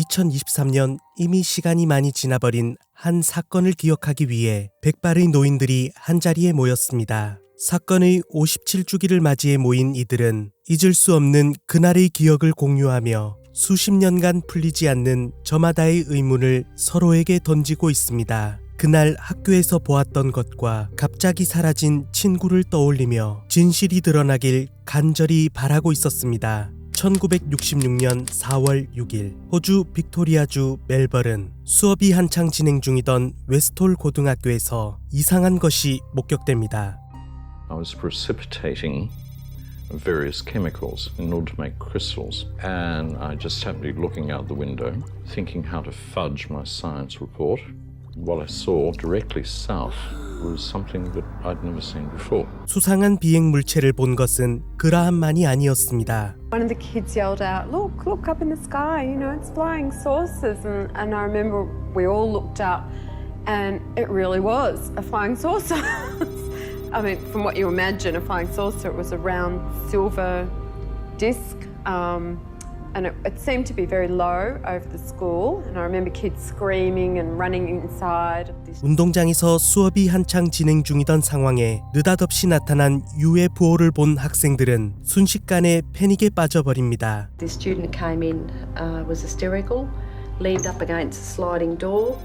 2023년 이미 시간이 많이 지나버린 한 사건을 기억하기 위해 백발의 노인들이 한자리에 모였습니다. 사건의 57주기를 맞이해 모인 이들은 잊을 수 없는 그날의 기억을 공유하며 수십 년간 풀리지 않는 저마다의 의문을 서로에게 던지고 있습니다. 그날 학교에서 보았던 것과 갑자기 사라진 친구를 떠올리며 진실이 드러나길 간절히 바라고 있었습니다. 1966년 4월 6일 호주 빅토리아주 멜버른 수업이 한창 진행 중이던 웨스톨 고등학교에서 이상한 것이 목격됩니다. I was precipitating various chemicals in order to make crystals, and I just happened to be looking out the window, thinking how to fudge my science report. What I saw directly south was something that I'd never seen before. 수상한 비행 물체를 본 것은 그라함만이 아니었습니다. One of the kids yelled out, look up in the sky, you know, it's flying saucers. And I remember we all looked up and it really was a flying saucer. I mean, from what you imagine, a flying saucer, it was a round silver disc. And it seemed to be very low over the school. And I remember kids screaming and running inside. 운동장에서 수업이 한창 진행 중이던 상황에 느닷없이 나타난 UFO를 본 학생들은 순식간에 패닉에 빠져버립니다. The student came in, was hysterical, leaned up against a sliding door,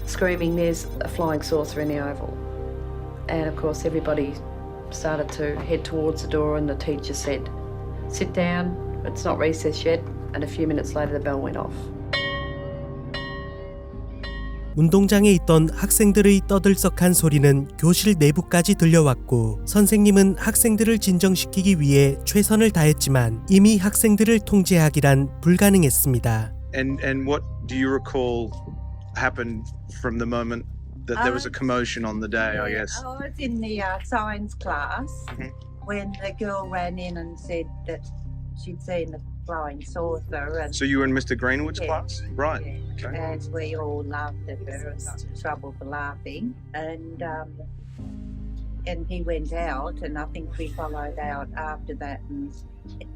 screaming, "There's a flying saucer in the oval." And of course everybody started to head towards the door and the teacher said, "Sit down. It's not recess yet," and a few minutes later the bell went off. 운동장에 있던 학생들의 떠들썩한 소리는 교실 내부까지 들려왔고 선생님은 학생들을 진정시키기 위해 최선을 다했지만 이미 학생들을 통제하기란 불가능했습니다. And what do you recall happened from the moment that there was a commotion on the day, I guess? I was in the science class when the girl ran in and said that she'd seen the flying saucer. And So you were in Mr. Greenwood's class? Right. yeah, Okay. and we all laughed at her and got in trouble for laughing. And he went out, and I think we followed out after that. And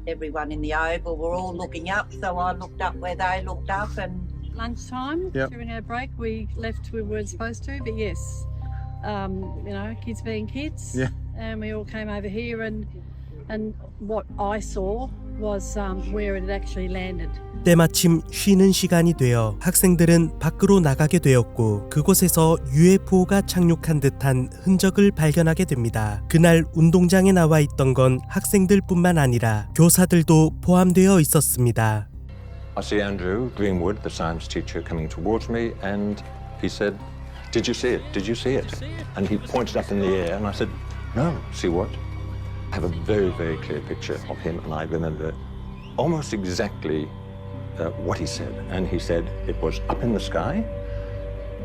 everyone in the oval were all looking up, so I looked up where they looked up. And lunchtime Yep. during our break we left, we weren't supposed to, but yes, you know, kids being kids. Yeah. And we all came over here and what I saw was where it had actually landed. 때마침 쉬는 시간이 되어 학생들은 밖으로 나가게 되었고 그곳에서 UFO가 착륙한 듯한 흔적을 발견하게 됩니다. 그날 운동장에 나와 있던 건 학생들뿐만 아니라 교사들도 포함되어 있었습니다. I see Andrew Greenwood, the science teacher, coming towards me, and he said, "Did you see it? Did you see it?" And he pointed up in the air, and I said, "No, see what?" I have a very, very clear picture of him, and I remember almost exactly what he said. And he said it was up in the sky,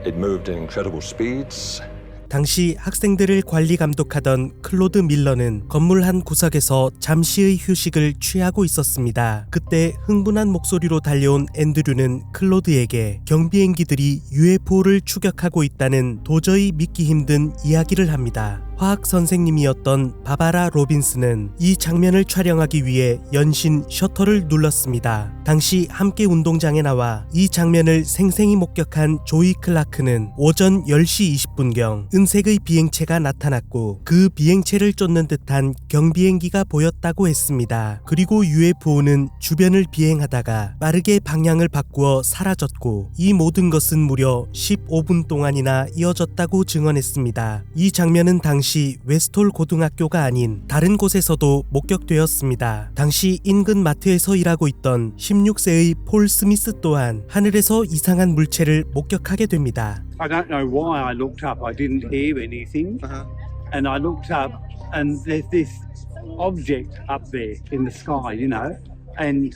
it moved in incredible speeds. 당시 학생들을 관리 감독하던 클로드 밀러는 건물 한 구석에서 잠시의 휴식을 취하고 있었습니다. 그때 흥분한 목소리로 달려온 앤드류는 클로드에게 경비행기들이 UFO를 추격하고 있다는 도저히 믿기 힘든 이야기를 합니다. 화학 선생님이었던 바바라 로빈스는 이 장면을 촬영하기 위해 연신 셔터를 눌렀습니다. 당시 함께 운동장에 나와 이 장면을 생생히 목격한 조이 클라크는 오전 10시 20분경 은색의 비행체가 나타났고 그 비행체를 쫓는 듯한 경비행기가 보였다고 했습니다. 그리고 UFO는 주변을 비행하다가 빠르게 방향을 바꾸어 사라졌고 이 모든 것은 무려 15분 동안이나 이어졌다고 증언했습니다. 이 장면은 당시 웨스톨 고등학교가 아닌 다른 곳에서도 목격되었습니다. 당시 인근 마트에서 일하고 있던 16세의 폴 스미스 또한 하늘에서 이상한 물체를 목격하게 됩니다. I don't know why I looked up. I didn't hear anything. And I looked up and there's this object up there in the sky, you know, and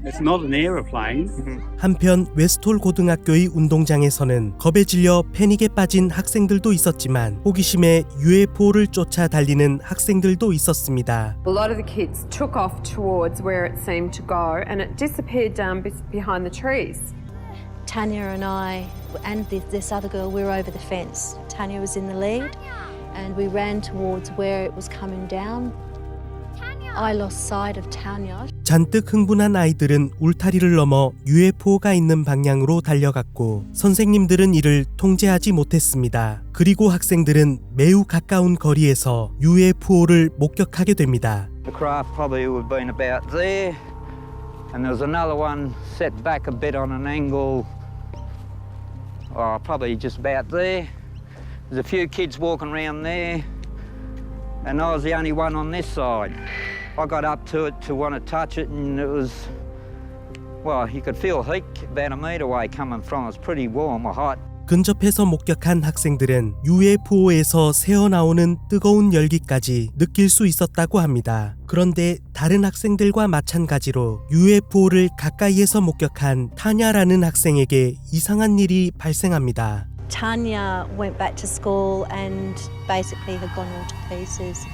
it's not an aeroplane. 한편 웨스톨 고등학교의 운동장에서는 겁에 질려 패닉에 빠진 학생들도 있었지만 호기심에 UFO를 쫓아 달리는 학생들도 있었습니다. A lot of the kids took off towards where it seemed to go and it disappeared down behind the trees. Tanya and I and this other girl, we were over the fence. Tanya was in the lead and we ran towards where it was coming down. Tanya! I lost sight of Tanya. 잔뜩 흥분한 아이들은 울타리를 넘어 UFO가 있는 방향으로 달려갔고 선생님들은 이를 통제하지 못했습니다. 그리고 학생들은 매우 가까운 거리에서 UFO를 목격하게 됩니다. The craft probably would have been about there, and there was another one set back a bit on an angle, probably just about there. There's a few kids walking around there, and I was the only one on this side. I got up to it to want to touch it, and it was, well, you could feel heat about a metre away coming from. It was pretty warm or hot. 근접해서 목격한 학생들은 UFO에서 새어나오는 뜨거운 열기까지 느낄 수 있었다고 합니다. 그런데 다른 학생들과 마찬가지로 UFO를 가까이에서 목격한 타냐라는 학생에게 이상한 일이 발생합니다. Tanya went back to school and basically had gone all to pieces.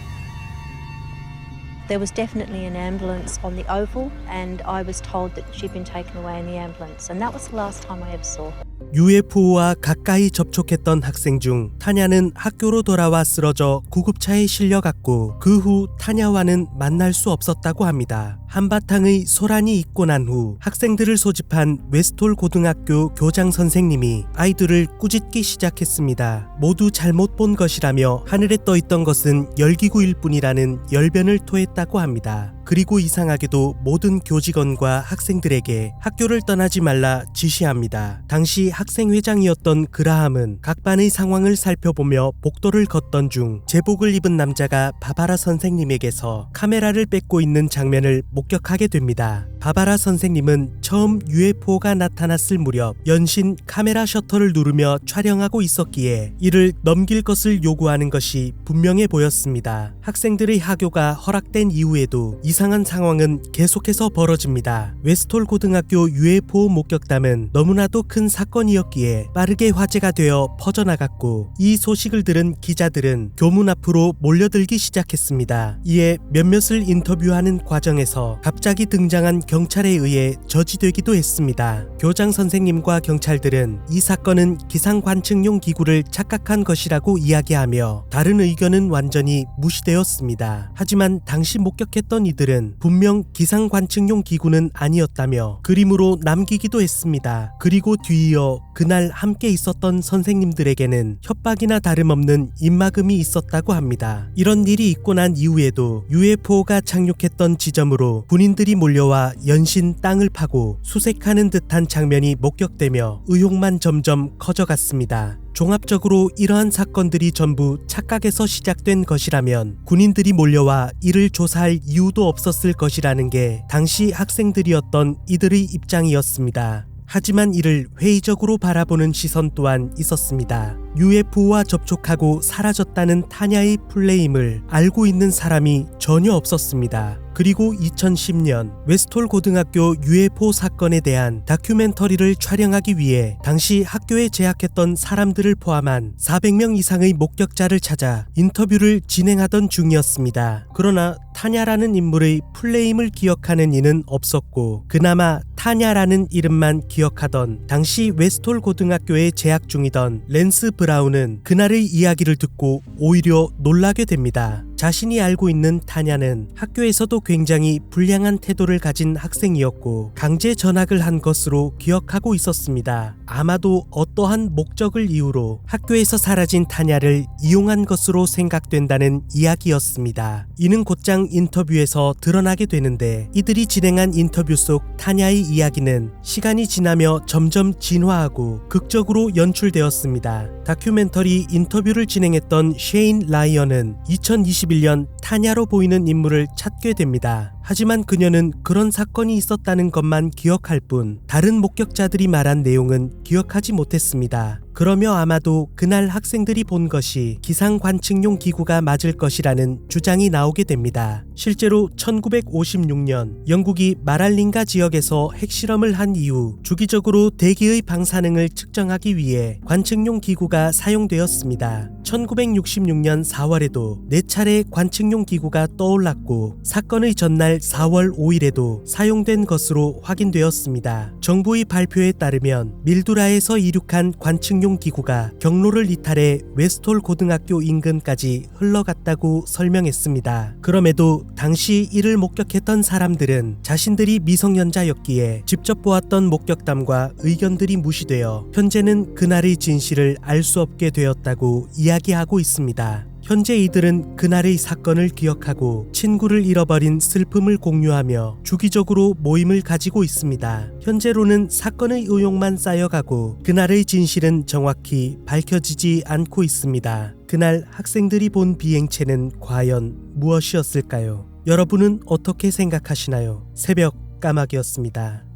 There was definitely an ambulance on the oval, and I was told that she'd been taken away in the ambulance, and that was the last time I ever saw her. UFO와 가까이 접촉했던 학생 중 타냐는 학교로 돌아와 쓰러져 구급차에 실려갔고 그 후 타냐와는 만날 수 없었다고 합니다. 한바탕의 소란이 있고 난 후 학생들을 소집한 웨스톨 고등학교 교장 선생님이 아이들을 꾸짖기 시작했습니다. 모두 잘못 본 것이라며 하늘에 떠있던 것은 열기구일 뿐이라는 열변을 토했다고 합니다. 그리고 이상하게도 모든 교직원과 학생들에게 학교를 떠나지 말라 지시합니다. 당시 학생회장이었던 그라함은 각 반의 상황을 살펴보며 복도를 걷던 중 제복을 입은 남자가 바바라 선생님에게서 카메라를 뺏고 있는 장면을 목격하게 됩니다. 바바라 선생님은 처음 UFO가 나타났을 무렵 연신 카메라 셔터를 누르며 촬영하고 있었기에 이를 넘길 것을 요구하는 것이 분명해 보였습니다. 학생들의 하교가 허락된 이후에도 이상한 상황은 계속해서 벌어집니다. 웨스톨 고등학교 UFO 목격담은 너무나도 큰 사건이었기에 빠르게 화제가 되어 퍼져나갔고 이 소식을 들은 기자들은 교문 앞으로 몰려들기 시작했습니다. 이에 몇몇을 인터뷰하는 과정에서 갑자기 등장한 경찰에 의해 저지되기도 했습니다. 교장 선생님과 경찰들은 이 사건은 기상관측용 기구를 착각한 것이라고 이야기하며 다른 의견은 완전히 무시되었습니다. 하지만 당시 목격했던 이들은 분명 기상관측용 기구는 아니었다며 그림으로 남기기도 했습니다. 그리고 뒤이어 그날 함께 있었던 선생님들에게는 협박이나 다름없는 입막음이 있었다고 합니다. 이런 일이 있고 난 이후에도 UFO가 착륙했던 지점으로 군인들이 몰려와 연신 땅을 파고 수색하는 듯한 장면이 목격되며 의혹만 점점 커져갔습니다. 종합적으로 이러한 사건들이 전부 착각에서 시작된 것이라면 군인들이 몰려와 이를 조사할 이유도 없었을 것이라는 게 당시 학생들이었던 이들의 입장이었습니다. 하지만 이를 회의적으로 바라보는 시선 또한 있었습니다. UFO와 접촉하고 사라졌다는 타냐의 플레임을 알고 있는 사람이 전혀 없었습니다. 그리고 2010년 웨스톨 고등학교 UFO 사건에 대한 다큐멘터리를 촬영하기 위해 당시 학교에 재학했던 사람들을 포함한 400명 이상의 목격자를 찾아 인터뷰를 진행하던 중이었습니다. 그러나 타냐라는 인물의 플레임을 기억하는 이는 없었고 그나마 타냐라는 이름만 기억하던 당시 웨스톨 고등학교에 재학 중이던 랜스 브라운은 그날의 이야기를 듣고 오히려 놀라게 됩니다. 자신이 알고 있는 타냐는 학교에서도 굉장히 불량한 태도를 가진 학생이었고 강제 전학을 한 것으로 기억하고 있었습니다. 아마도 어떠한 목적을 이유로 학교에서 사라진 타냐를 이용한 것으로 생각된다는 이야기였습니다. 이는 곧장 인터뷰에서 드러나게 되는데 이들이 진행한 인터뷰 속 타냐의 이야기는 시간이 지나며 점점 진화하고 극적으로 연출되었습니다. 다큐멘터리 인터뷰를 진행했던 셰인 라이언은 2021년 타냐로 보이는 인물을 찾게 됩니다. 하지만 그녀는 그런 사건이 있었다는 것만 기억할 뿐 다른 목격자들이 말한 내용은 기억하지 못했습니다. 그러며 아마도 그날 학생들이 본 것이 기상관측용 기구가 맞을 것이라는 주장이 나오게 됩니다. 실제로 1956년 영국이 마랄링가 지역에서 핵실험을 한 이후 주기적으로 대기의 방사능을 측정하기 위해 관측용 기구가 사용되었습니다. 1966년 4월에도 4차례 관측용 기구가 떠올랐고 사건의 전날 4월 5일에도 사용된 것으로 확인되었습니다. 정부의 발표에 따르면 밀두라에서 이륙한 관측용 비행용 기구가 경로를 이탈해 웨스톨 고등학교 인근까지 흘러갔다고 설명했습니다. 그럼에도 당시 이를 목격했던 사람들은 자신들이 미성년자였기에 직접 보았던 목격담과 의견들이 무시되어 현재는 그날의 진실을 알 수 없게 되었다고 이야기하고 있습니다. 현재 이들은 그날의 사건을 기억하고 친구를 잃어버린 슬픔을 공유하며 주기적으로 모임을 가지고 있습니다. 현재로는 사건의 의혹만 쌓여가고 그날의 진실은 정확히 밝혀지지 않고 있습니다. 그날 학생들이 본 비행체는 과연 무엇이었을까요? 여러분은 어떻게 생각하시나요? 새벽 까마귀였습니다.